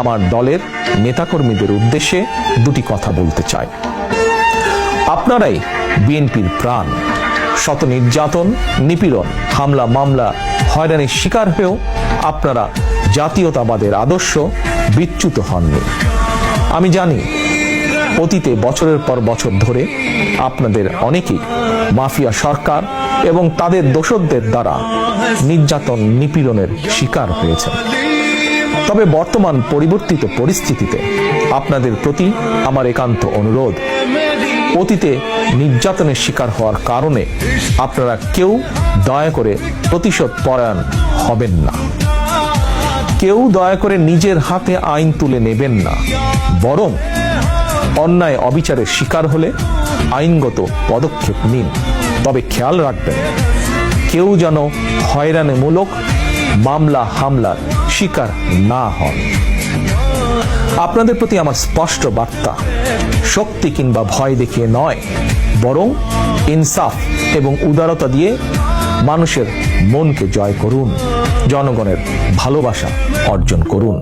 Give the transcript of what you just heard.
আমার দলের নেতাকর্মীদের উদ্দেশ্যে দুটি কথা বলতে চাই। আপনারাই বিএনপির প্রাণ। শত নির্যাতন, নিপীড়ন, হামলা, মামলা, হয়রানির শিকার হয়েও আপনারা জাতীয়তাবাদের আদর্শ বিচ্যুত হননি। আমি জানি অতীতে বছরের পর বছর ধরে আপনাদের অনেকেই মাফিয়া সরকার এবং তাদের দোসরদের দ্বারা নির্যাতন, নিপীড়নের শিকার হয়েছেন। তবে বর্তমান পরিবর্তিত পরিস্থিতিতে আপনাদের প্রতি আমার একান্ত অনুরোধ, অতীতে নির্যাতনের শিকার হওয়ার কারণে আপনারা কেউ দয়া করে প্রতিশোধ পরায়ণ হবেন না। কেউ দয়া করে নিজের হাতে আইন তুলে নেবেন না, বরং অন্যায় অবিচারের শিকার হলে আইনগত পদক্ষেপ নিন। তবে খেয়াল রাখবেন, কেউ যেন হয়রানিমূলক মামলা হামলার শিকার না হন। আপনাদের প্রতি আমার স্পষ্ট বার্তা, শক্তি কিংবা ভয় দেখিয়ে নয়, বরং ইনসাফ এবং উদারতা দিয়ে মানুষের মনকে জয় করুন, জনগণের ভালোবাসা অর্জন করুন।